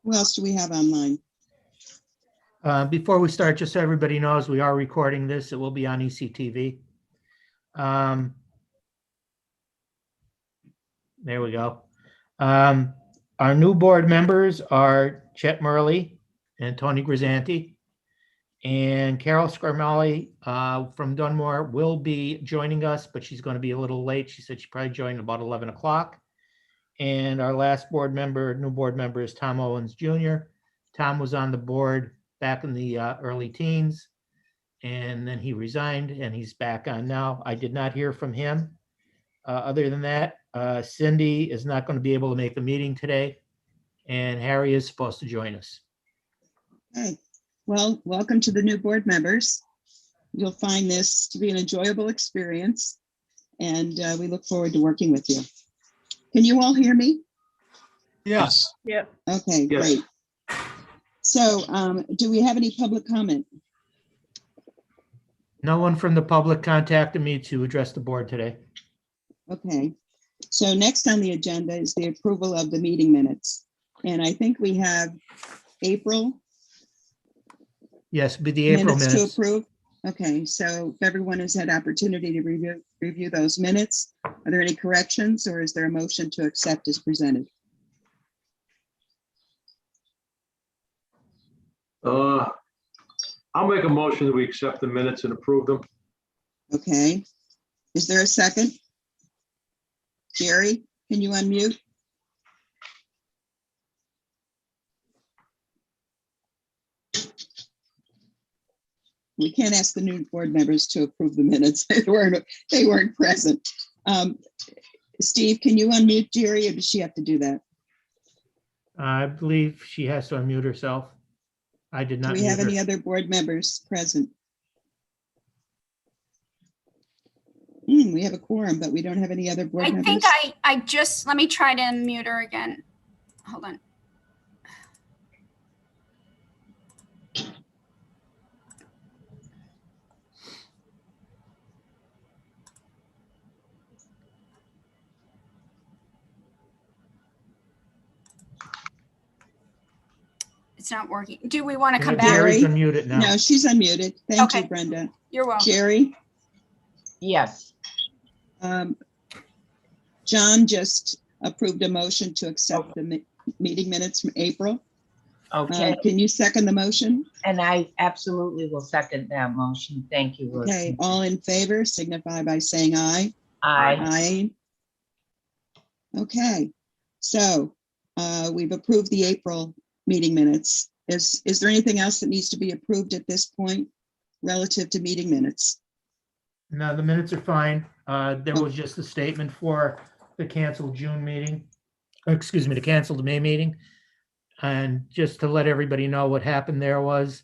Who else do we have online? Before we start, just so everybody knows, we are recording this. It will be on ECTV. There we go. Our new board members are Chet Murley and Tony Grisanti. And Carol Scarmelli from Dunmore will be joining us, but she's going to be a little late. She said she probably joined about 11 o'clock. And our last new board member is Tom Owens Jr. Tom was on the board back in the early teens, and then he resigned, and he's back on now. I did not hear from him. Other than that, Cindy is not going to be able to make the meeting today, and Harry is supposed to join us. Okay. Well, welcome to the new board members. You'll find this to be an enjoyable experience, and we look forward to working with you. Can you all hear me? Yes. Yep. Okay, Yes. great. So do we have any public comment? No one from the public contacted me to address the board today. Okay. So next on the agenda is the approval of the meeting minutes. And I think we have April Yes, be the April minutes to minutes. approve. Okay, so if everyone has had opportunity to review those minutes, are there any corrections, or is there a motion to accept as presented? I'll make a motion that we accept the minutes and approve them. Okay. Is there a second? Jerry, can you unmute? We can't ask the new board members to approve the minutes. They weren't present. Steve, can you unmute Jerry, or does she have to do that? I believe she has to unmute herself. I did Do not we mute have her. any other board members present? We have a quorum, but we don't have any other board I members. think I just, let me try to unmute her again. Hold on. It's not working. Do we want to come back? Jerry's Jerry? unmuted now. No, she's unmuted. Thank you, Okay. Brenda. You're welcome. Jerry? Yes. John just approved a motion to accept the meeting minutes from April. Okay. Can you second the motion? And I absolutely will second that motion. Thank you, Ruth. Okay, all in favor signify by saying aye. Aye. Aye. Okay, so we've approved the April meeting minutes. Is there anything else that needs to be approved at this point relative to meeting minutes? No, the minutes are fine. There was just a statement for the canceled June meeting, excuse me, the canceled May meeting. And just to let everybody know what happened there was,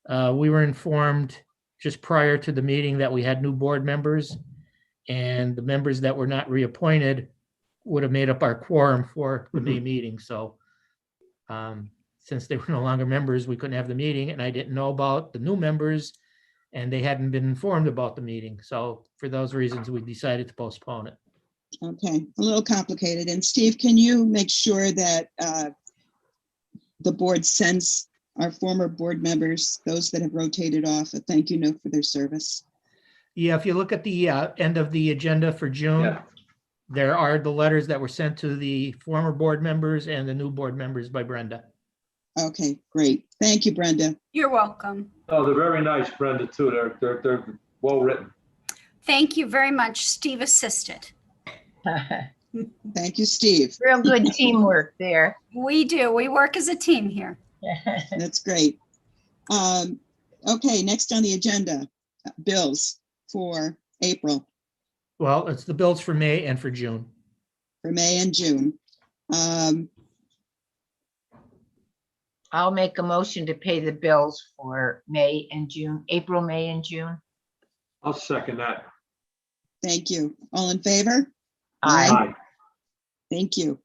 we were informed just prior to the meeting that we had new board members, and the members that were not reappointed would have made up our quorum for the May meeting. So since they were no longer members, we couldn't have the meeting, and I didn't know about the new members, and they hadn't been informed about the meeting. So for those reasons, we decided to postpone it. Okay, a little complicated. And Steve, can you make sure that the board sends our former board members, those that have rotated off, a thank you note for their service? Yeah, if you look at the end of the agenda for June, Yeah. there are the letters that were sent to the former board members and the new board members by Brenda. Okay, great. Thank you, Brenda. You're welcome. Oh, they're very nice, Brenda, too. They're well written. Thank you very much. Steve assisted. Thank you, Steve. Real good teamwork there. We do. We work as a team here. That's great. Okay, next on the agenda, bills for April, Well, it's the bills for May and for June. for May and June. I'll make a motion to pay the bills for May and June, April, May, and June. I'll second that. Thank you. All in favor? Aye. Aye. Thank you.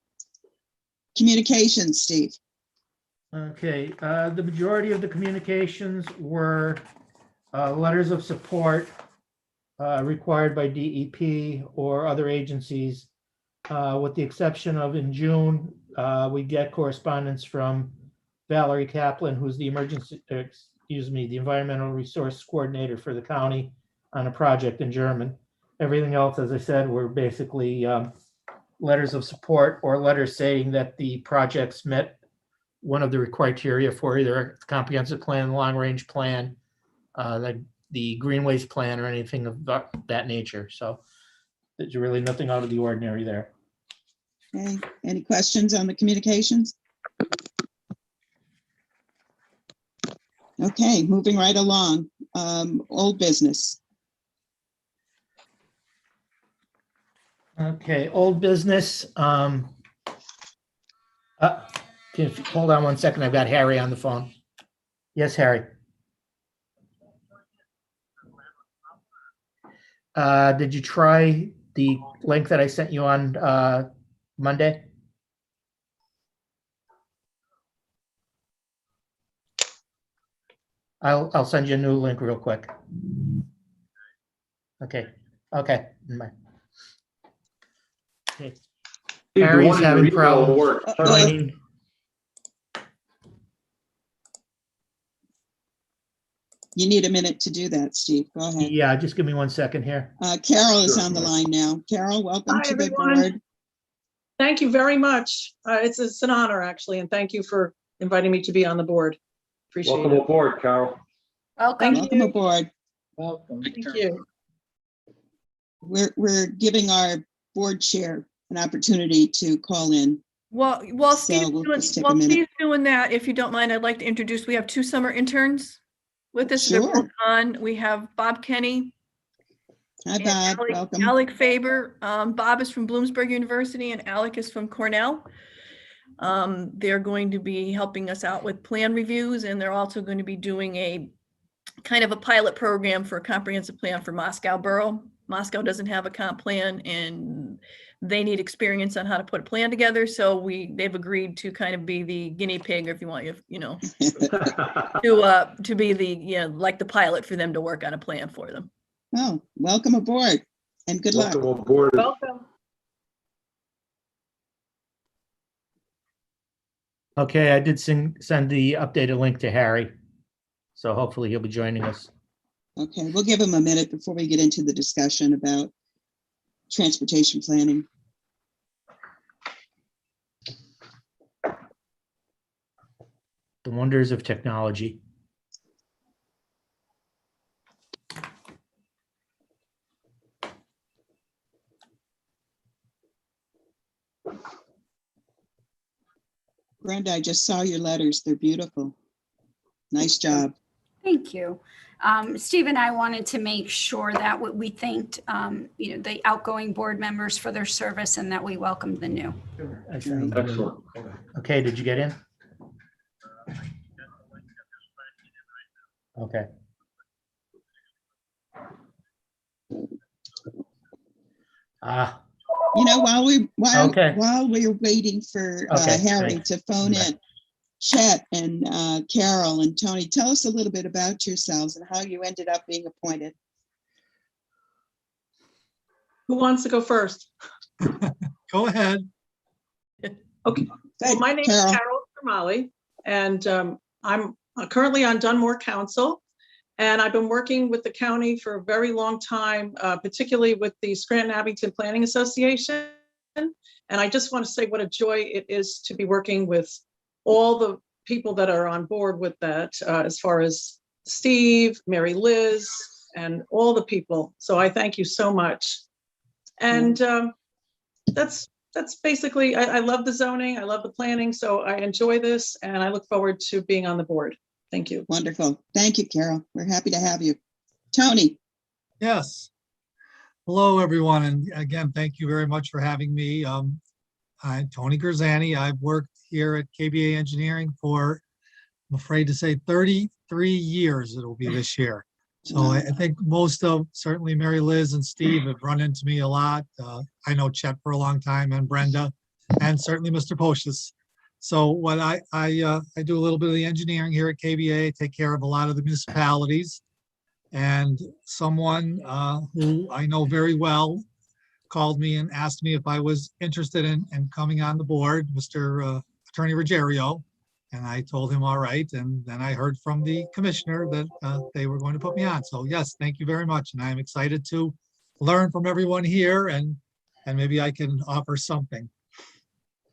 Communications, Steve. Okay, the majority of the communications were letters of support required by DEP or other agencies, with the exception of in June, we get correspondence from Valerie Kaplan, who's the the environmental resource coordinator for the county on a project in German. Everything else, as I said, were basically letters of support or letters saying that the projects met one of the criteria for either a comprehensive plan, long-range plan, the greenways plan, or anything of that nature. So there's really nothing out of the ordinary there. Okay, any questions on the communications? Okay, moving right along. Old business. Okay, old business. Hold on one second. I've got Harry on the phone. Yes, Harry. Did you try the link that I sent you on Monday? I'll send you a new link real quick. Okay. Okay. Bye. Okay. Steve, Harry's the one in your having email problems worked. finding. You need a minute to do that, Steve. Go ahead. Yeah, just give me 1 second here. Carol is Sure. on the line now. Carol, welcome Hi, to the everyone. board. Thank you very much. It's an honor, actually, and thank you for inviting me to be on the board. Appreciate Welcome it. aboard, Carol. Welcome. Thank Welcome you. aboard. Welcome. Thank you. We're giving our board chair an opportunity to call in. While So Steve's we'll doing, just take a while minute. Steve's doing that, if you don't mind, I'd like to introduce, we have 2 summer interns with us. They're both Sure. on. We have Bob Kenny Hi, and Bob. Welcome. Alec Faber. Bob is from Bloomsburg University and Alec is from Cornell. They're going to be helping us out with plan reviews, and they're also going to be doing a kind of a pilot program for a comprehensive plan for Moscow Borough. Moscow doesn't have a comp plan and they need experience on how to put a plan together. So they've agreed to kind of be the guinea pig, or if you want, to be the, like the pilot for them to work on a plan for them. Oh, welcome aboard and good luck. Welcome aboard. Welcome. Okay, I did send the updated link to Harry. So hopefully he'll be joining us. Okay, we'll give him a minute before we get into the discussion about transportation planning. The wonders of technology. Brenda, I just saw your letters. They're beautiful. Nice job. Thank you. Steve and I wanted to make sure that we thanked, the outgoing board members for their service and that we welcomed the new. Excellent. Okay, did you get in? Okay. While we're waiting for Okay, Harry thanks. to phone Okay. in, Chet and Carol and Tony, tell us a little bit about yourselves and how you ended up being appointed. Who wants to go first? Go ahead. Okay. Good, My name Carol. is Carol Kermali, and I'm currently on Dunmore Council. And I've been working with the county for a very long time, particularly with the Scranton-Abington Planning Association. And I just want to say what a joy it is to be working with all the people that are on board with that, as far as Steve, Mary Liz, and all the people. So I thank you so much. And that's basically, I love the zoning, I love the planning, so I enjoy this, and I look forward to being on the board. Thank you. Wonderful. Thank you, Carol. We're happy to have you. Tony. Yes. Hello, everyone. And again, thank you very much for having me. I'm Tony Grzani. I've worked here at KBA Engineering for, I'm afraid to say, 33 years it'll be this year. So I think most of, certainly Mary Liz and Steve have run into me a lot. I know Chet for a long time, and Brenda, and certainly Mr. Poshis. So what I do a little bit of the engineering here at KBA, take care of a lot of the municipalities. And someone who I know very well called me and asked me if I was interested in coming on the board, Mr. Attorney Ruggiero. And I told him, all right. And then I heard from the commissioner that they were going to put me on. So yes, thank you very much. And I'm excited to learn from everyone here and maybe I can offer something.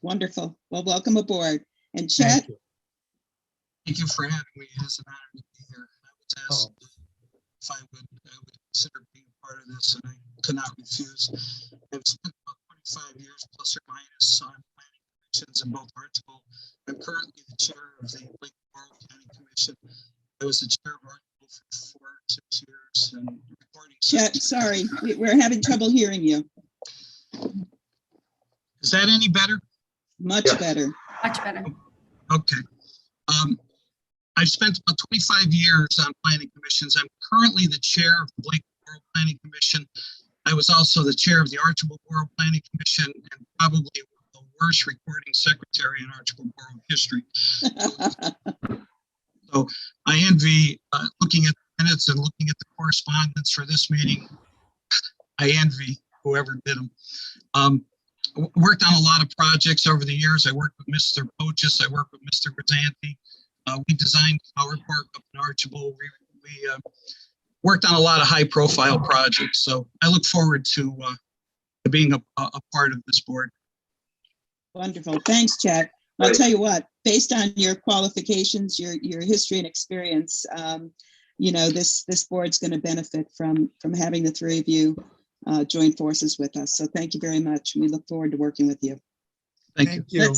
Wonderful. Well, welcome aboard. And Chet, Thank you. Thank you for having me. It's an honor to be here. I was asked if I would consider being part of this, and I could not refuse. I've spent about 25 years plus or minus on planning commissions in both Hartsville. I'm currently the chair of the Lake Borough County Commission. I was the chair of Hartsville for 4 or 6 years and recording. Chet, sorry, we're having trouble hearing you. Is that any better? Much better. Much better. Okay. I've spent about 25 years on planning commissions. I'm currently the chair of the Lake Borough Planning Commission. I was also the chair of the Archibald Borough Planning Commission and probably the worst recording secretary in Archibald Borough history. So I envy looking at the minutes and looking at the correspondence for this meeting. I envy whoever did them. Worked on a lot of projects over the years. I worked with Mr. Pochis. I worked with Mr. Grisanti. We designed Power Park up in Archibald. We worked on a lot of high profile projects. So I look forward to being a part of this board. Wonderful. Thanks, Chet. I'll tell you what, based on your qualifications, your history and experience, you know, this board's going to benefit from having the three of you join forces with us. So thank you very much. We look forward to working with you. Thank you. You're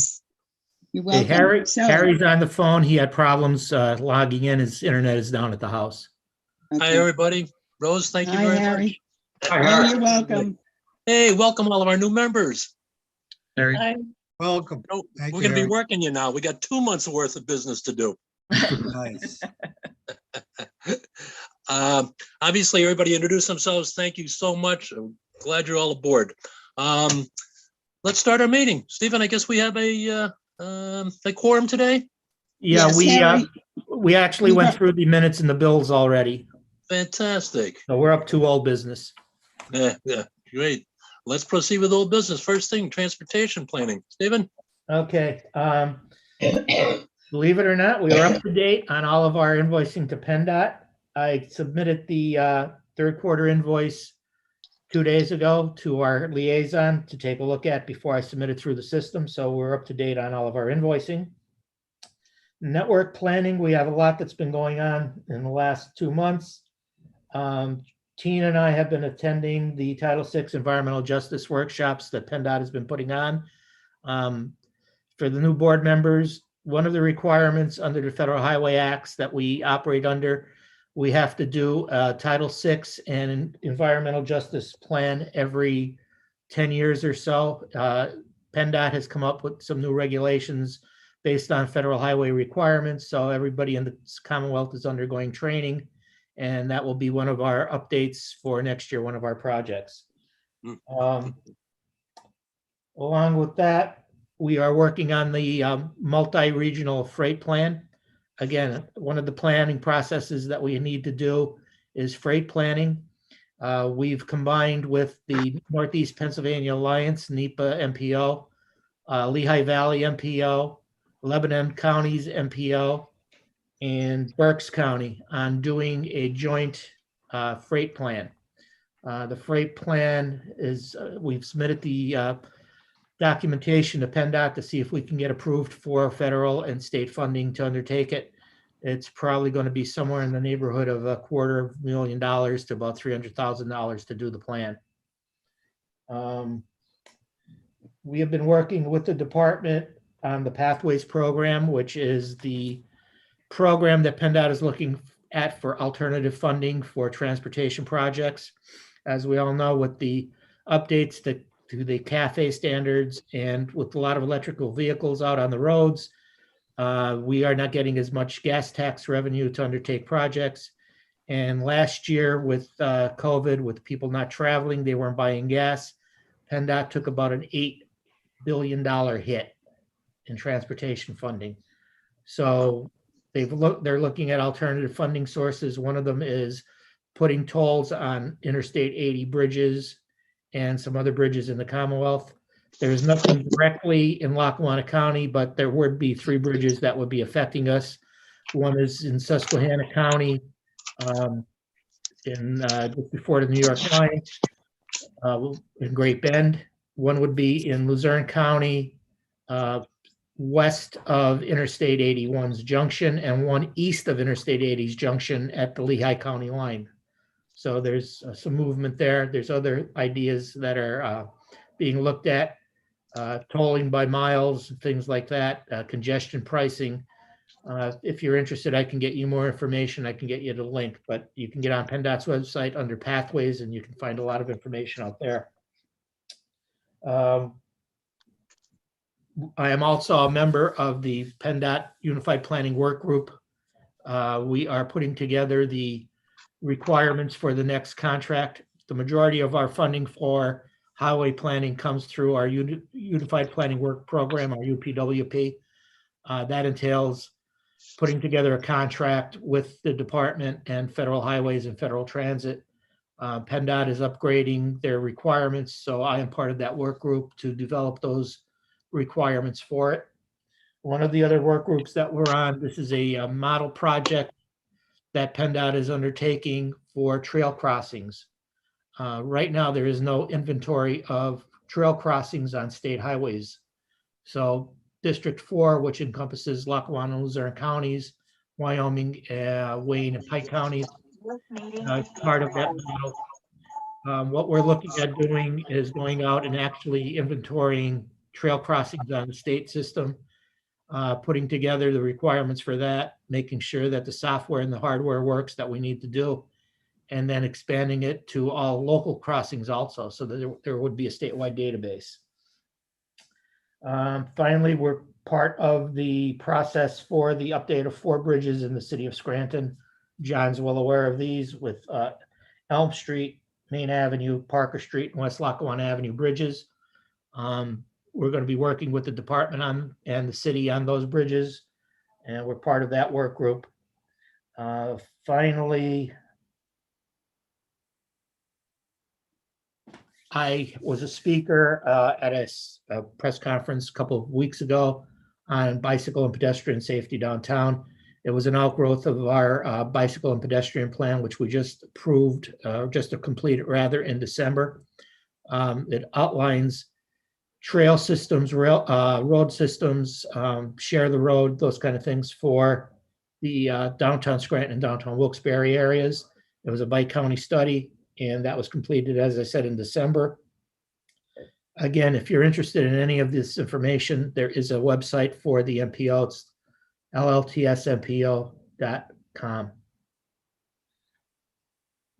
Hey, welcome. Harry's on the phone. He had problems logging in. His internet is down at the house. Hi, everybody. Rose, thank you Hi, very Harry. much. Oh, you're welcome. Hey, welcome all of our new members. Harry. Welcome. Oh, Thank we're you, going to be Harry. working you now. We got 2 months worth of business to do. Nice. Obviously, everybody introduce themselves. Thank you so much. I'm glad you're all aboard. Let's start our meeting. Stephen, I guess we have a quorum today. Yeah, Yes, Harry. we actually went through the minutes and the bills already. Fantastic. So we're up to old business. Yeah, great. Let's proceed with old business. First thing, transportation planning. Stephen? Okay. Believe it or not, we are up to date on all of our invoicing to PennDOT. I submitted the third quarter invoice 2 days ago to our liaison to take a look at before I submit it through the system. So we're up to date on all of our invoicing. Network planning, we have a lot that's been going on in the last 2 months. Tina and I have been attending the Title VI environmental justice workshops that PennDOT has been putting on. For the new board members, one of the requirements under the Federal Highway Acts that we operate under, we have to do a Title VI and an environmental justice plan every 10 years or so. PennDOT has come up with some new regulations based on federal highway requirements. So everybody in the Commonwealth is undergoing training. And that will be one of our updates for next year, one of our projects. Along with that, we are working on the multi-regional freight plan. Again, one of the planning processes that we need to do is freight planning. We've combined with the Northeast Pennsylvania Alliance, NEPA MPO, Lehigh Valley MPO, Lebanon County's MPO, and Berks County on doing a joint freight plan. The freight plan is, we've submitted the documentation to PennDOT to see if we can get approved for federal and state funding to undertake it. It's probably going to be somewhere in the neighborhood of $250,000 to about $300,000 to do the plan. We have been working with the department on the Pathways program, which is the program that PennDOT is looking at for alternative funding for transportation projects. As we all know, with the updates to the CAFE standards and with a lot of electrical vehicles out on the roads, we are not getting as much gas tax revenue to undertake projects. And last year with COVID, with people not traveling, they weren't buying gas. PennDOT took about an $8 billion hit in transportation funding. So they're looking at alternative funding sources. One of them is putting tolls on Interstate 80 bridges and some other bridges in the Commonwealth. There's nothing directly in Lackawanna County, but there would be 3 bridges that would be affecting us. One is in Susquehanna County, just before the New York line, in Great Bend. One would be in Luzerne County, west of Interstate 81's junction, and one east of Interstate 80's junction at the Lehigh County line. So there's some movement there. There's other ideas that are being looked at, tolling by miles, things like that, congestion pricing. If you're interested, I can get you more information. I can get you the link, but you can get on PennDOT's website under pathways and you can find a lot of information out there. I am also a member of the PennDOT Unified Planning Work Group. We are putting together the requirements for the next contract. The majority of our funding for highway planning comes through our Unified Planning Work Program, our UPWP. That entails putting together a contract with the department and Federal Highways and Federal Transit. PennDOT is upgrading their requirements, so I am part of that work group to develop those requirements for it. One of the other work groups that we're on, this is a model project that PennDOT is undertaking for trail crossings. Right now, there is no inventory of trail crossings on state highways. So District 4, which encompasses Lackawanna and Luzerne counties, Wyoming, Wayne, and Pike counties, part of that model. What we're looking at doing is going out and actually inventorying trail crossings on the state system, putting together the requirements for that, making sure that the software and the hardware works that we need to do, and then expanding it to all local crossings also, so that there would be a statewide database. Finally, we're part of the process for the update of 4 bridges in the city of Scranton. John's well aware of these with Elm Street, Main Avenue, Parker Street, and West Lackawanna Avenue bridges. We're going to be working with the department and the city on those bridges, and we're part of that work group. Finally, I was a speaker at a press conference a couple of weeks ago on bicycle and pedestrian safety downtown. It was an outgrowth of our bicycle and pedestrian plan, which we just approved, just to complete it rather, in December. It outlines trail systems, road systems, share the road, those kind of things for the downtown Scranton and downtown Wilkes-Barre areas. It was a bi-county study, and that was completed, as I said, in December. Again, if you're interested in any of this information, there is a website for the MPO. It's lltsmpo.com.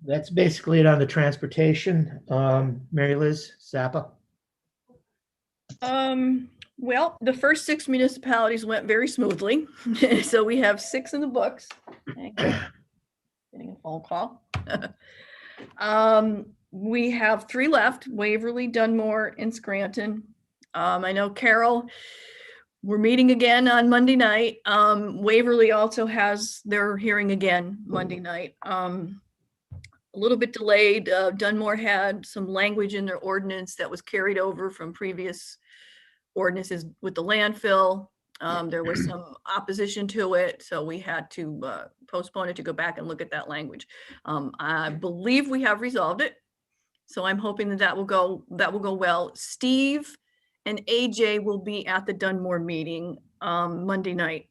That's basically it on the transportation. Mary Liz Zappa. Well, the first 6 municipalities went very smoothly. So we have 6 in the books. Thank you. Getting a phone call. We have 3 left: Waverly, Dunmore, and Scranton. I know Carol, we're meeting again on Monday night. Waverly also has their hearing again Monday night. A little bit delayed. Dunmore had some language in their ordinance that was carried over from previous ordinances with the landfill. There was some opposition to it, so we had to postpone it to go back and look at that language. I believe we have resolved it, so I'm hoping that will go well. Steve and AJ will be at the Dunmore meeting Monday night.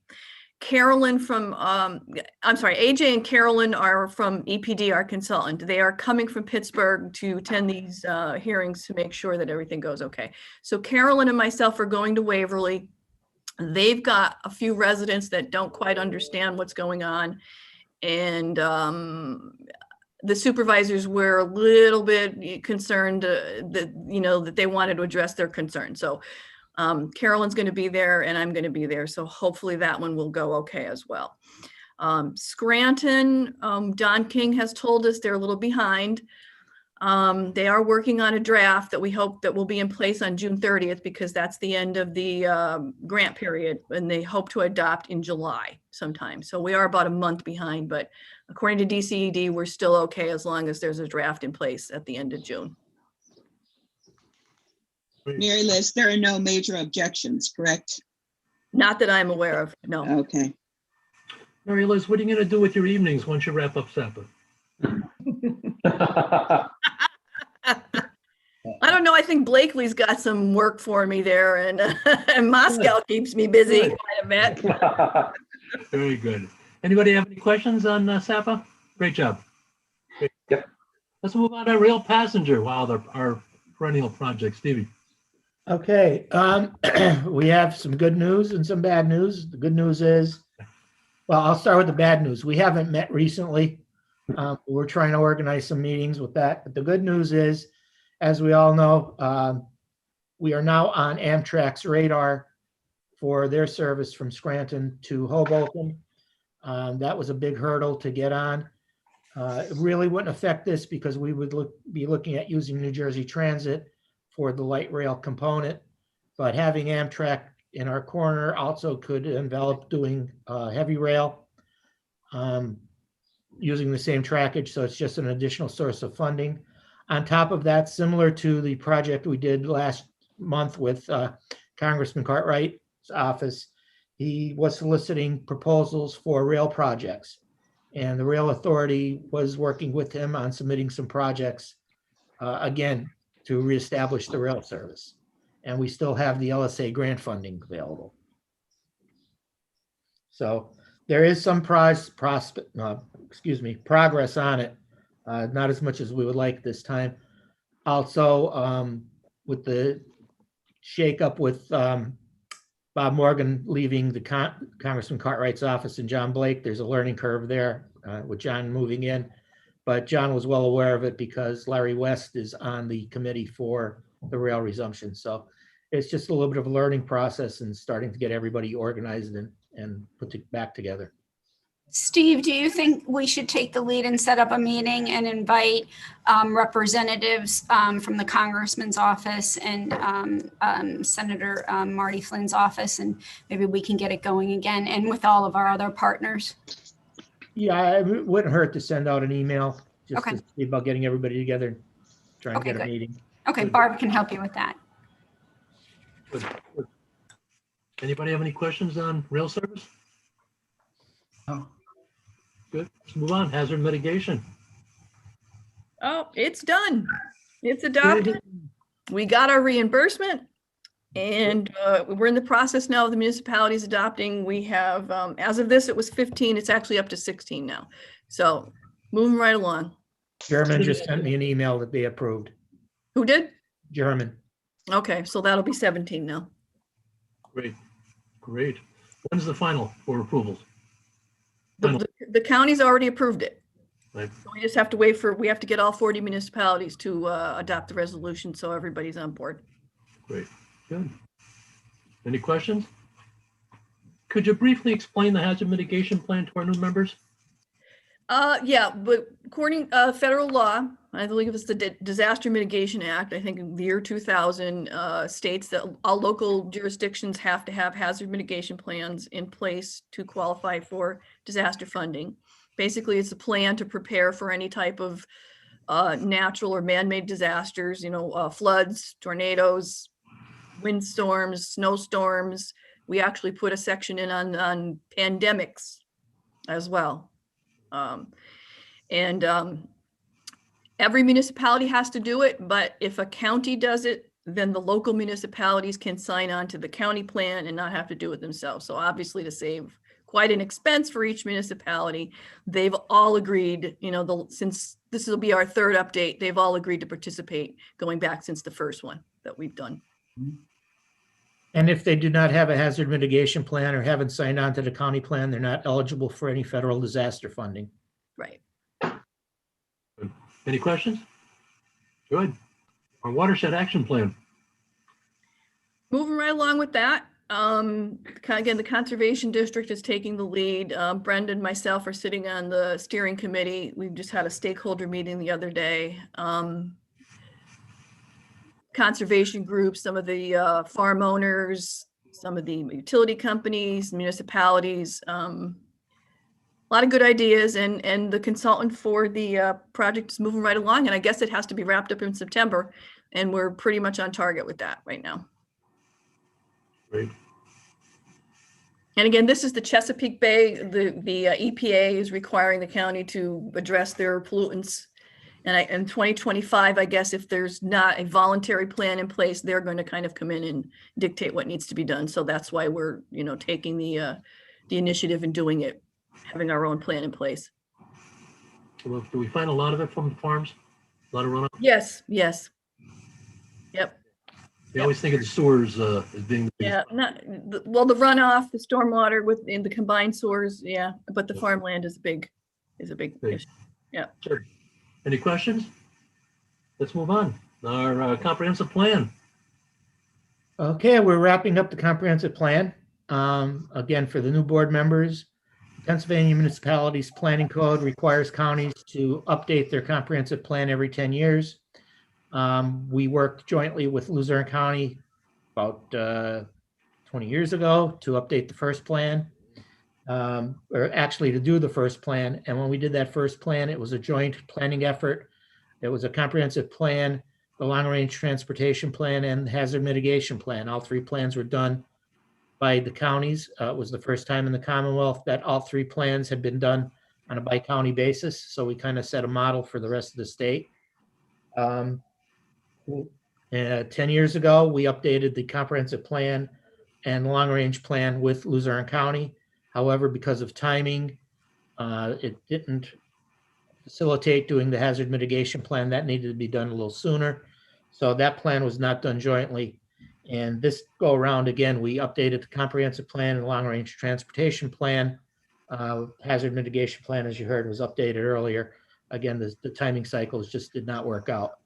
Carolyn from, AJ and Carolyn are from EPD, our consultant. They are coming from Pittsburgh to attend these hearings to make sure that everything goes okay. So Carolyn and myself are going to Waverly. They've got a few residents that don't quite understand what's going on. And the supervisors were a little bit concerned that they wanted to address their concern. So Carolyn's going to be there and I'm going to be there. So hopefully that one will go okay as well. Scranton, Don King has told us they're a little behind. They are working on a draft that we hope that will be in place on June 30th, because that's the end of the grant period, and they hope to adopt in July sometime. So we are about a month behind, but according to DCED, we're still okay as long as there's a draft in place at the end of June. Mary Liz, there are no major objections, correct? Not that I'm aware of, no. Okay. Mary Liz, what are you gonna do with your evenings once you wrap up SAPA? I don't know, I think Blakely's got some work for me there, and, and Moscow keeps me busy Good. quite a bit. Very good. Anybody have any questions on SAPA? Great job. Great. Yep. Let's move on to rail passenger. Wow, our perennial project, Stevie. Okay, we have some good news and some bad news. The good news is, well, I'll start with the bad news. We haven't met recently. We're trying to organize some meetings with that. But the good news is, as we all know, we are now on Amtrak's radar for their service from Scranton to Hoboken. That was a big hurdle to get on. It really wouldn't affect this because we would be looking at using New Jersey Transit for the light rail component, but having Amtrak in our corner also could envelop doing heavy rail using the same trackage. So it's just an additional source of funding. On top of that, similar to the project we did last month with Congressman Cartwright's office, he was soliciting proposals for rail projects. And the Rail Authority was working with him on submitting some projects, again, to reestablish the rail service. And we still have the LSA grant funding available. So there is some progress on it, not as much as we would like this time. Also, with the shakeup with Bob Morgan leaving the Congressman Cartwright's office and John Blake, there's a learning curve there with John moving in. But John was well aware of it because Larry West is on the committee for the rail resumption. So it's just a little bit of a learning process and starting to get everybody organized and put it back together. Steve, do you think we should take the lead and set up a meeting and invite representatives from the congressman's office and Senator Marty Flynn's office, and maybe we can get it going again, and with all of our other partners? Yeah, it wouldn't hurt to send out an email just Okay. to see about getting everybody together, trying to Okay, get a good. meeting. Okay, Good. Barb can help you with that. Good. Good. Anybody have any questions on rail service? No. Good. Let's move on. Hazard mitigation. Oh, it's done. It's adopted. We got our reimbursement. And we're in the process now of the municipalities adopting. We have, as of this, it was 15. It's actually up to 16 now. So moving right along. German just sent me an email that they approved. Who did? German. Okay, so that'll be 17 now. Great. Great. When's the final for approvals? Final. The county's already approved it. Right. So we just have to wait we have to get all 40 municipalities to adopt the resolution so everybody's on board. Great. Good. Any questions? Could you briefly explain the hazard mitigation plan to our new members? Yeah, but according federal law, I believe it's the Disaster Mitigation Act, I think in the year 2000 states that all local jurisdictions have to have hazard mitigation plans in place to qualify for disaster funding. Basically, it's a plan to prepare for any type of natural or man-made disasters, floods, tornadoes, windstorms, snowstorms. We actually put a section in on pandemics as well. Every municipality has to do it, but if a county does it, then the local municipalities can sign on to the county plan and not have to do it themselves. So obviously to save quite an expense for each municipality, they've all agreed, since this will be our third update, they've all agreed to participate going back since the first one that we've done. And if they do not have a hazard mitigation plan or haven't signed on to the county plan, they're not eligible for any federal disaster funding. Right. Good. Any questions? Good. Our watershed action plan. Moving right along with that. Again, the Conservation District is taking the lead. Brenda and myself are sitting on the steering committee. We've just had a stakeholder meeting the other day. Conservation groups, some of the farm owners, some of the utility companies, municipalities, a lot of good ideas, and the consultant for the project is moving right along, and I guess it has to be wrapped up in September. And we're pretty much on target with that right now. Great. And again, this is the Chesapeake Bay. The EPA is requiring the county to address their pollutants. And in 2025, I guess if there's not a voluntary plan in place, they're going to kind of come in and dictate what needs to be done. So that's why we're, taking the initiative and doing it, having our own plan in place. Well, do we find a lot of it from the farms? A lot of runoff? Yes, yes. Yep. They always think of the sewers as being the biggest. Yeah, well, the runoff, the stormwater within the combined sewers, yeah, but the farmland is a big Big. issue. Sure. Any questions? Let's move on. Our comprehensive plan. Okay, we're wrapping up the comprehensive plan. Again, for the new board members, Pennsylvania Municipalities Planning Code requires counties to update their comprehensive plan every 10 years. We worked jointly with Luzerne County about 20 years ago to update the first plan, or actually to do the first plan. And when we did that first plan, it was a joint planning effort. It was a comprehensive plan, the long-range transportation plan, and hazard mitigation plan. All three plans were done by the counties. It was the first time in the Commonwealth that all three plans had been done on a by-county basis. So we kind of set a model for the rest of the state. 10 years ago, we updated the comprehensive plan and long-range plan with Luzerne County. However, because of timing, it didn't facilitate doing the hazard mitigation plan. That needed to be done a little sooner. So that plan was not done jointly. And this go around again, we updated the comprehensive plan and long-range transportation plan. Hazard mitigation plan, as you heard, was updated earlier. Again, the timing cycles just did not work out.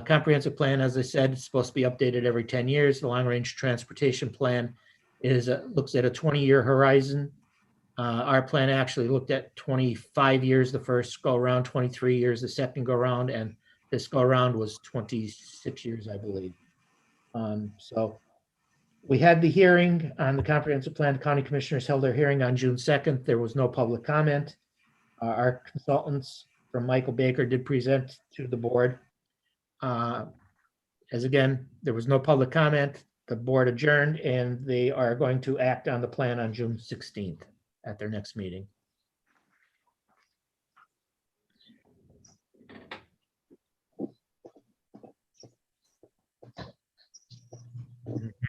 Comprehensive plan, as I said, is supposed to be updated every 10 years. The long-range transportation plan looks at a 20-year horizon. Our plan actually looked at 25 years the first go around, 23 years the second go around, and this go around was 26 years, I believe. So we had the hearing on the comprehensive plan. The county commissioners held their hearing on June 2nd. There was no public comment. Our consultants from Michael Baker did present to the board. As again, there was no public comment. The board adjourned and they are going to act on the plan on June 16th at their next meeting.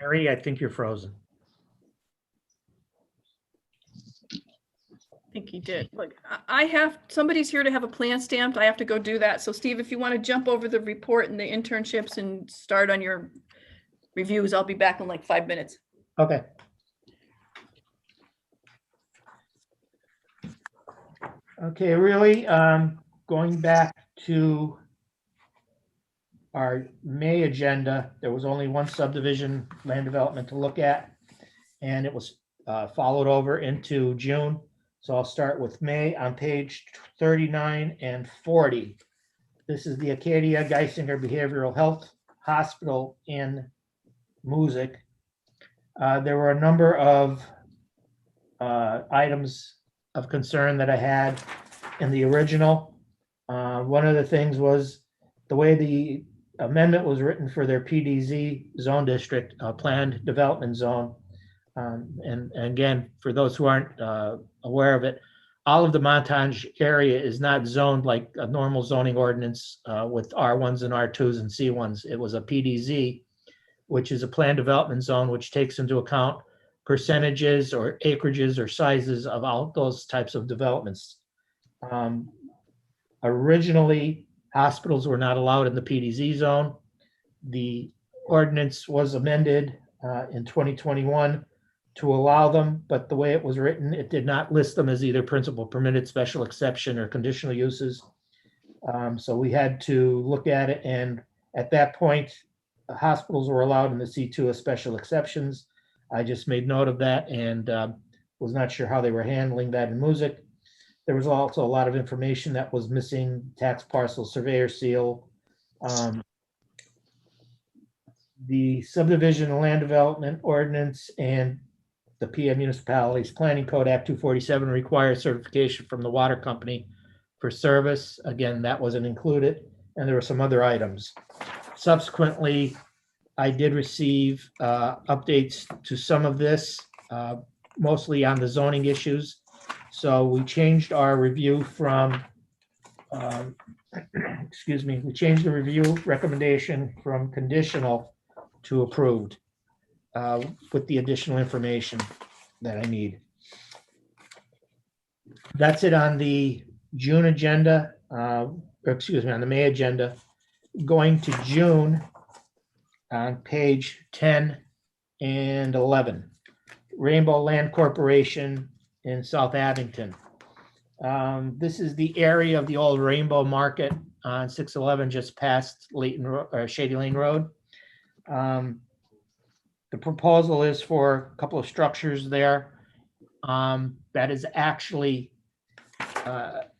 Harry, I think you're frozen. I think he did. Look, somebody's here to have a plan stamped. I have to go do that. So Steve, if you want to jump over the report and the internships and start on your reviews, I'll be back in like 5 minutes. Okay. Okay, really, going back to our May agenda, there was only one subdivision land development to look at, and it was followed over into June. So I'll start with May on page 39 and 40. This is the Acadia Geisinger Behavioral Health Hospital in Music. There were a number of items of concern that I had in the original. One of the things was the way the amendment was written for their PDZ zone district, planned development zone. And again, for those who aren't aware of it, all of the Montage area is not zoned like a normal zoning ordinance with R1s and R2s and C1s. It was a PDZ, which is a planned development zone, which takes into account percentages or acreages or sizes of all those types of developments. Originally, hospitals were not allowed in the PDZ zone. The ordinance was amended in 2021 to allow them, but the way it was written, it did not list them as either principal permitted, special exception, or conditional uses. So we had to look at it, and at that point, hospitals were allowed in the C2 as special exceptions. I just made note of that and was not sure how they were handling that in Music. There was also a lot of information that was missing: tax parcel, surveyor seal, the subdivision and land development ordinance, and the PA Municipalities Planning Code Act 247 requires certification from the water company for service. Again, that wasn't included, and there were some other items. Subsequently, I did receive updates to some of this, mostly on the zoning issues. So we changed our review from, excuse me, we changed the review recommendation from conditional to approved with the additional information that I need. That's it on the June agenda, or excuse me, on the May agenda. Going to June, on page 10 and 11, Rainbow Land Corporation in South Abington. This is the area of the old Rainbow Market on 611, just past Shady Lane Road. The proposal is for a couple of structures there. That is actually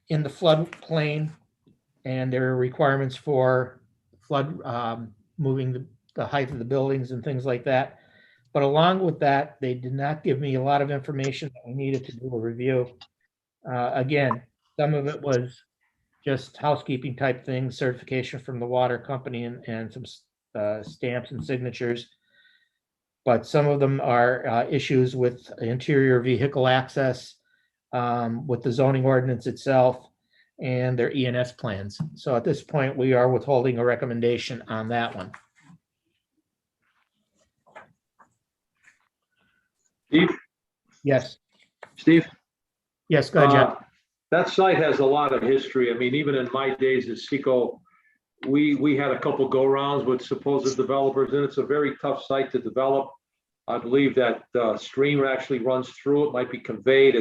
in the floodplain, and there are requirements for flood, moving the height of the buildings and things like that. But along with that, they did not give me a lot of information that we needed to do a review. Again, some of it was just housekeeping type things, certification from the water company and some stamps and signatures. But some of them are issues with interior vehicle access, with the zoning ordinance itself and their ENS plans. So at this point, we are withholding a recommendation on that one. Steve, Yes, Steve? yes, go ahead, Jeff. That site has a lot of history. I mean, even in my days at Seco, we had a couple go-rounds with supposed developers, and it's a very tough site to develop. I believe that stream actually runs through it, might be conveyed.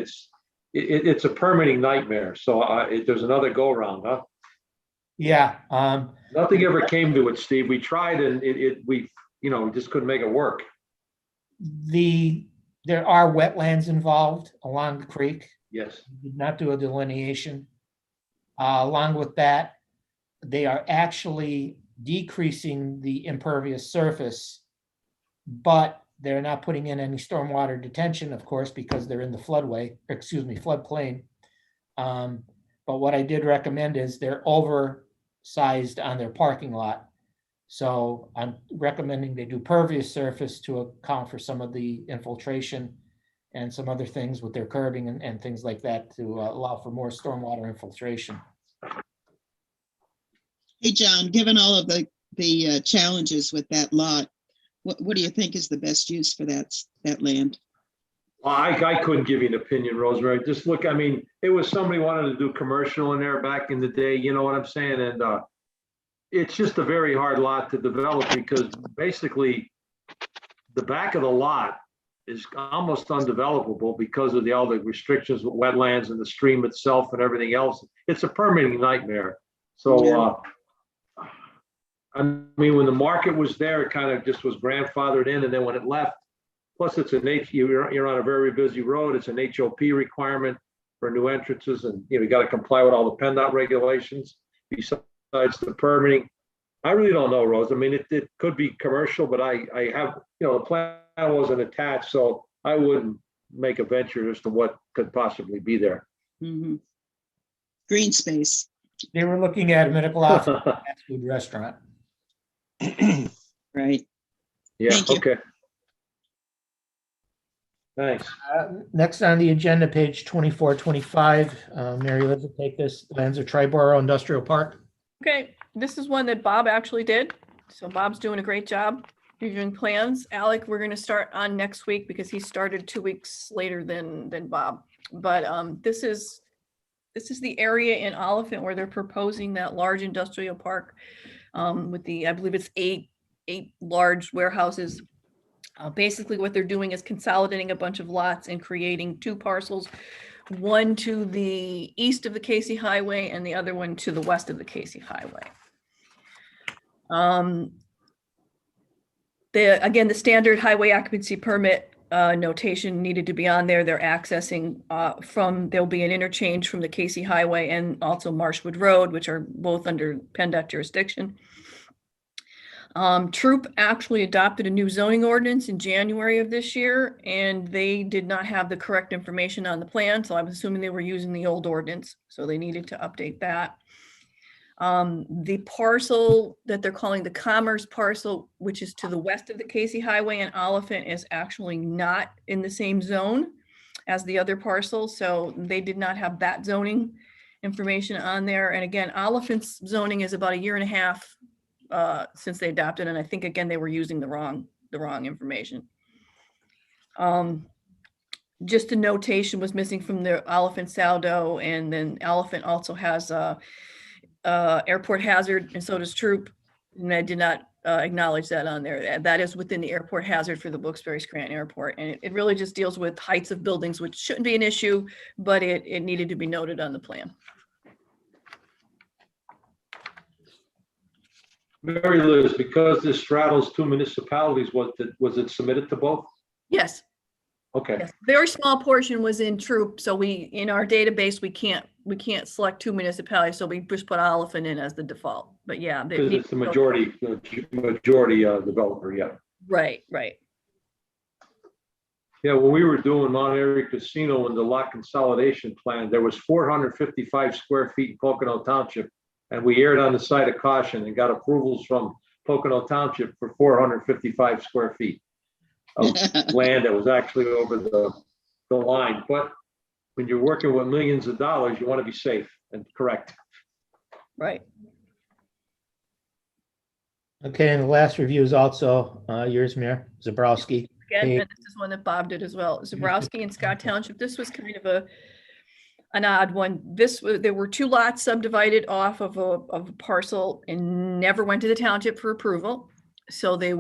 It's a permitting nightmare. So there's another go-round, huh? Yeah. Nothing ever came to it, Steve. We tried, and we just couldn't make it work. There are wetlands involved along the creek. Yes. We did not do a delineation. Along with that, they are actually decreasing the impervious surface, but they're not putting in any stormwater detention, of course, because they're in the floodplain. But what I did recommend is they're oversized on their parking lot. So I'm recommending they do pervious surface to account for some of the infiltration and some other things with their curbing and things like that to allow for more stormwater infiltration. Hey, John, given all of the challenges with that lot, what do you think is the best use for that land? Well, I couldn't give you an opinion, Rosemary. Just look, I mean, it was somebody wanted to do commercial in there back in the day, you know what I'm saying? And it's just a very hard lot to develop because basically the back of the lot is almost undevelopable because of all the restrictions with wetlands and the stream itself and everything else. It's a permitting nightmare. So, I mean, when the market was there, it kind of just was grandfathered in, and then when it left, plus it's you're on a very busy road. It's an HOP requirement for new entrances, and you got to comply with all the PennDOT regulations besides the permitting. I really don't know, Rose. I mean, it could be commercial, but I have, the plan wasn't attached, so I wouldn't make a venture as to what could possibly be there. Mm-hmm. Green space. They were looking at a medical office, fast food restaurant. Right. Yeah, Thank you. okay. Thanks. Next on the agenda, page 24, 25, Mary Liz will take this, Lanza Triborough Industrial Park. Okay, this is one that Bob actually did. So Bob's doing a great job reviewing plans. Alec, we're going to start on next week because he started 2 weeks later than Bob. But this is the area in Oliphant where they're proposing that large industrial park with I believe it's eight large warehouses. Basically what they're doing is consolidating a bunch of lots and creating two parcels, one to the east of the Casey Highway and the other one to the west of the Casey Highway. Again, the standard highway occupancy permit notation needed to be on there. They're accessing there'll be an interchange from the Casey Highway and also Marshwood Road, which are both under PennDOT jurisdiction. Troop actually adopted a new zoning ordinance in January of this year, and they did not have the correct information on the plan, so I'm assuming they were using the old ordinance, so they needed to update that. The parcel that they're calling the Commerce parcel, which is to the west of the Casey Highway and Oliphant, is actually not in the same zone as the other parcel, so they did not have that zoning information on there. And again, Oliphant's zoning is about 1.5 years since they adopted, and I think again they were using the wrong information. Just a notation was missing from the Oliphant saldo, and then Oliphant also has a airport hazard, and so does Troop, and I did not acknowledge that on there. That is within the airport hazard for the Wilkes-Barre Scranton Airport, and it really just deals with heights of buildings, which shouldn't be an issue, but it needed to be noted on the plan. Mary Liz, because this straddles 2 municipalities, was it submitted to both? Yes. Okay. Yes, very small portion was in Troop, so in our database, we can't select 2 municipalities, so we just put Oliphant in as the default, but yeah. Because it's the majority developer, yeah. Right. Yeah, when we were doing Mount Airy Casino and the lot consolidation plan, there was 455 square feet in Pocono Township, and we erred on the side of caution and got approvals from Pocono Township for 455 square feet of land that was actually over the line. But when you're working with millions of dollars, you want to be safe and correct. Right. Okay, and the last review is also yours, Mayor Zabrowski. Again, and this is one that Bob did as well. Zabrowski and Scott Township. This was kind of an odd one. There were 2 lots subdivided off of a parcel and never went to the township for approval. So they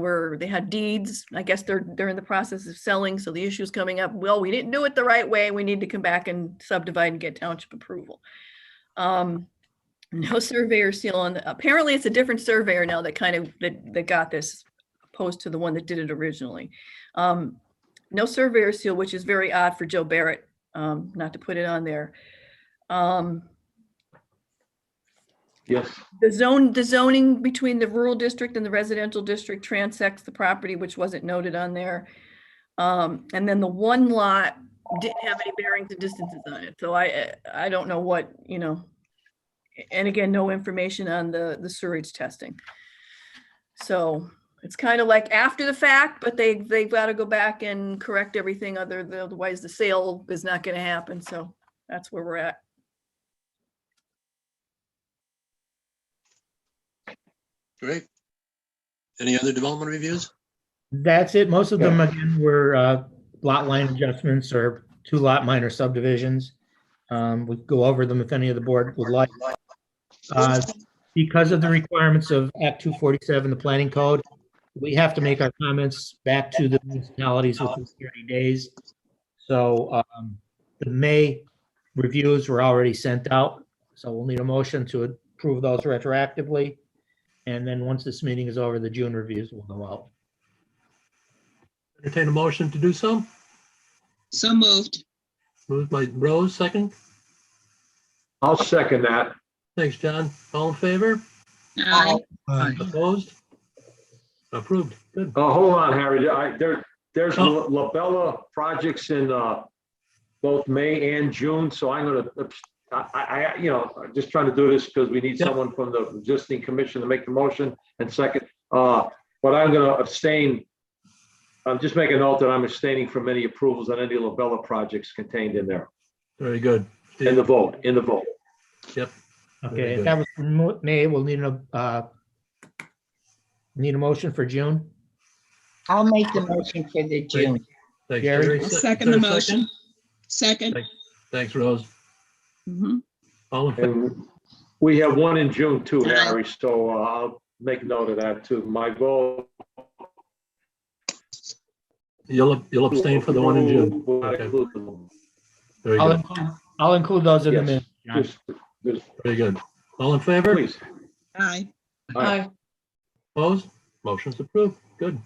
had deeds. I guess they're in the process of selling. So the issue is coming up. Well, we didn't do it the right way. We need to come back and subdivide and get township approval. No surveyor seal on. Apparently, it's a different surveyor now that got this, opposed to the one that did it originally. No surveyor seal, which is very odd for Joe Barrett. Not to put it on there. Yes. The zoning between the rural district and the residential district transects the property, which wasn't noted on there. And then the one lot didn't have any bearings and distances on it. So I don't know what, and again, no information on the sewerage testing. So it's kind of like after the fact, but they've got to go back and correct everything, otherwise the sale is not going to happen. So that's where we're at. Great. Any other development reviews? That's it. Most of them, again, were lot line adjustments or 2 lot minor subdivisions. We go over them if any of the board would like. Because of the requirements of Act 247, the planning code, we have to make our comments back to the municipalities within 30 days. So the May reviews were already sent out. So we'll need a motion to approve those retroactively. And then once this meeting is over, the June reviews will go out. Entertain a motion to do so. So moved. Moved by Rose, second. I'll second that. Thanks, John. All in favor? Aye. Opposed? Approved. Good. Hold on, Harry. There's Labella projects in both May and June, so I'm going to, I'm just trying to do this because we need someone from the existing commission to make the motion and second. But I'm going to abstain. I'm just making a note that I'm abstaining from any approvals on any Labella projects contained in there. Very good. In the vote. Yep. Okay, if that was for May, we'll need a motion for June. I'll make the motion for the June. Thanks, Gary? Jerry. I'll Is second there the a motion. Second. Thanks, Rose. Mhm. All in favor? And we have one in June too, Harry, so I'll make note of that too. My vote. You'll abstain for the one in June. will Okay. include them. Very I'll good. include, I'll include those in the Yes. minutes. John. Just Very good. All in favor? please. Aye. Aye. Opposed? Motion's approved. Good.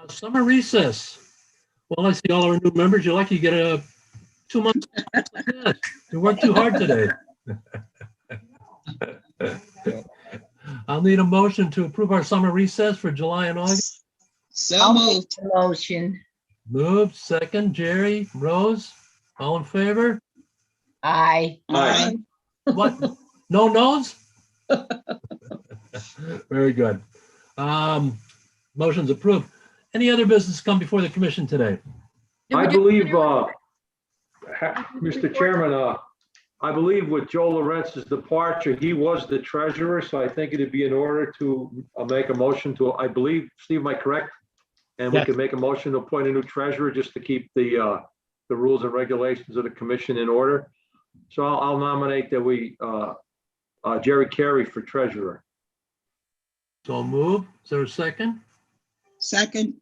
Summer recess. Well, I see all our new members. You're lucky you get a 2 months. You worked too hard today. I'll need a motion to approve our summer recess for July and August. So I'll make moved. the motion. Moved, second, Jerry, Rose, all in favor? Aye. Aye. What? No no's? Very good. Motion's approved. Any other business come before the commission today? Did we I do- believe, Mr. Chairman, I believe with Joe Lorenz's departure, he was the treasurer, so I think it'd be in order to make a motion to, I believe, Steve, am I correct? And we Yes. could make a motion to appoint a new treasurer just to keep the rules and regulations of the commission in order. So I'll nominate that we, Jerry Carey for treasurer. So move. Is there a second? Second,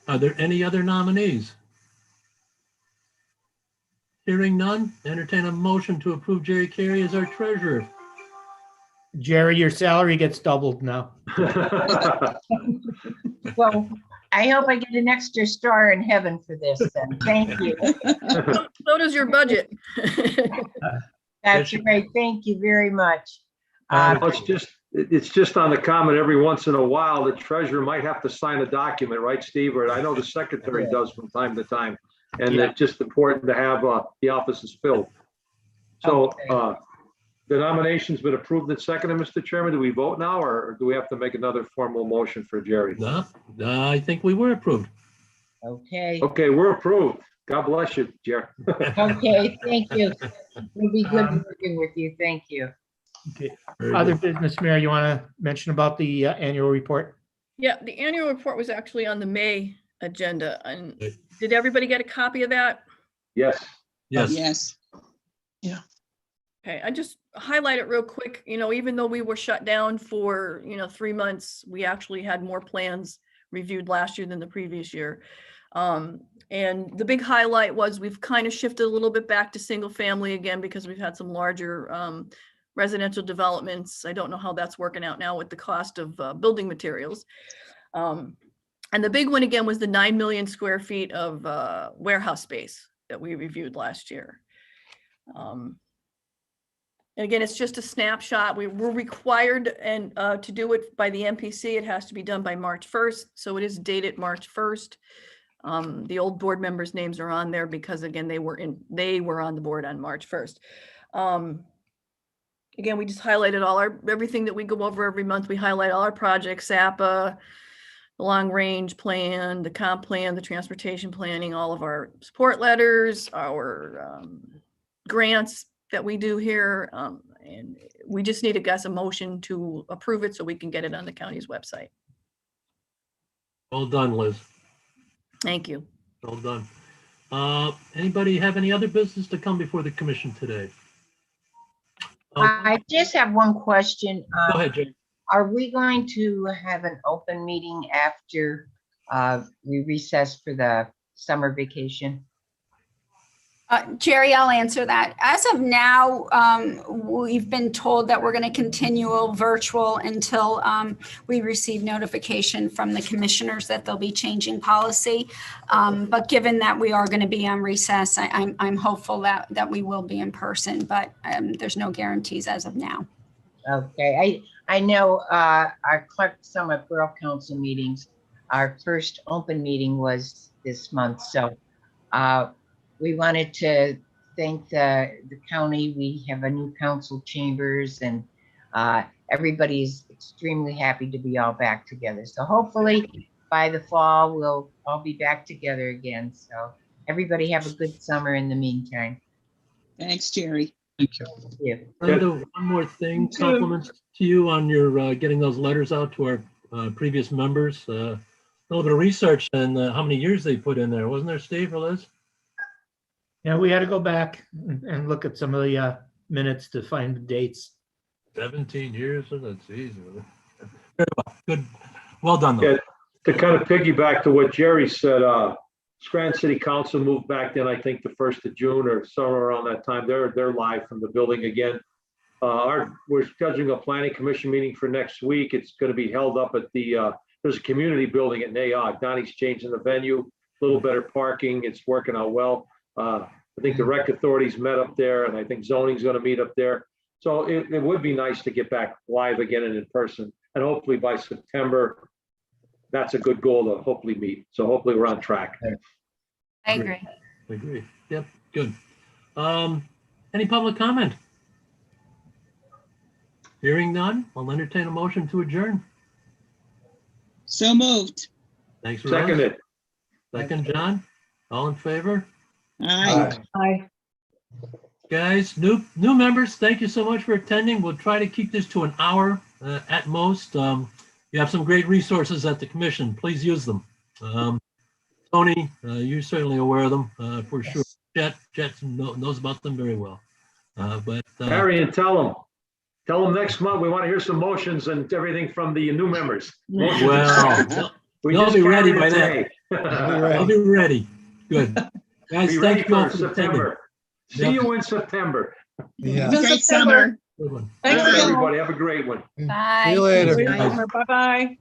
Are there any other nominees? Hearing none, entertain a motion to approve Jerry Carey as our treasurer. Jerry, your salary gets doubled now. Well, I hope I get an extra star in heaven for this then. Thank you. So does your budget. That's right. Thank you very much. It's just on the comment every once in a while, the treasurer might have to sign a document, right, Steve? Or I know the secretary does from time to time. And Yeah. it's just important to have the offices filled. So the nomination's been approved and seconded, Mr. Chairman. Do we vote now or do we have to make another formal motion for Jerry? No, I think we were approved. Okay. Okay, we're approved. God bless you, Jerry. Okay, thank you. It'll be good working with you. Thank you. Okay. Very Other good. business, Mayor, you want to mention about the annual report? Yeah, the annual report was actually on the May agenda. And did everybody get a copy of that? Yes. Yes. yes. Okay, I just highlight it real quick. Even though we were shut down for, 3 months, we actually had more plans reviewed last year than the previous year. And the big highlight was we've kind of shifted a little bit back to single family again because we've had some larger residential developments. I don't know how that's working out now with the cost of building materials. And the big one again was the 9 million square feet of warehouse space that we reviewed last year. And again, it's just a snapshot. We're required to do it by the MPC. It has to be done by March 1st. So it is dated March 1st. The old board members' names are on there because again, they were on the board on March 1st. Again, we just highlighted everything that we go over every month. We highlight all our projects, SAPA, the long range plan, the comp plan, the transportation planning, all of our support letters, our grants that we do here. And we just need a motion to approve it so we can get it on the county's website. Well done, Liz. Thank you. Well done. Anybody have any other business to come before the commission today? I just have one question. Go ahead, Jay. Are we going to have an open meeting after we recess for the summer vacation? Jerry, I'll answer that. As of now, we've been told that we're going to continue virtual until we receive notification from the commissioners that they'll be changing policy. But given that we are going to be on recess, I'm hopeful that we will be in person, but there's no guarantees as of now. Okay, I know our Clark Summit Borough Council meetings, our first open meeting was this month. So we wanted to thank the county. We have a new council chambers and everybody's extremely happy to be all back together. So hopefully by the fall, we'll all be back together again. So everybody have a good summer in the meantime. Thanks, Jerry. Thank you. Thank you. Brenda, one more thing, too. compliments to you on your getting those letters out to our previous members. A little bit of research and how many years they put in there, wasn't there, Steve or Liz? Yeah, we had to go back and look at some of the minutes to find the dates. 17 years, that's easy. Very well, good. Well done, though. Yeah, to kind of piggyback to what Jerry said, Scranton City Council moved back then, I think the 1st of June or somewhere around that time. They're live from the building again. We're scheduling a planning commission meeting for next week. It's going to be held up at there's a community building at NAOG. Donnie's changing the venue, a little better parking. It's working out well. I think the rec authorities met up there and I think zoning's going to meet up there. So it would be nice to get back live again and in person. And hopefully by September, that's a good goal to hopefully meet. So hopefully we're on track. I agree. I agree. Yep, good. Any public comment? Hearing none, I'll entertain a motion to adjourn. So moved. Thanks, Rose. Seconded. Second, John. All in favor? Aye. Aye. Guys, new members, thank you so much for attending. We'll try to keep this to an hour at most. You have some great resources at the commission. Please use them. Tony, you're certainly aware of them for sure. Jet knows about them very well. Harry, and tell them next month, we want to hear some motions and everything from the new members. Motions and seconds. Well, We they'll just be ready carried by it then. today. I'll be ready. Good. Guys, Be ready thank you all for for attending. September. See you in September. Yeah. Good Great September. summer. Good one. Thanks Bye. again. Everybody, have a great one. See Bye. you later. Guys. Bye-bye.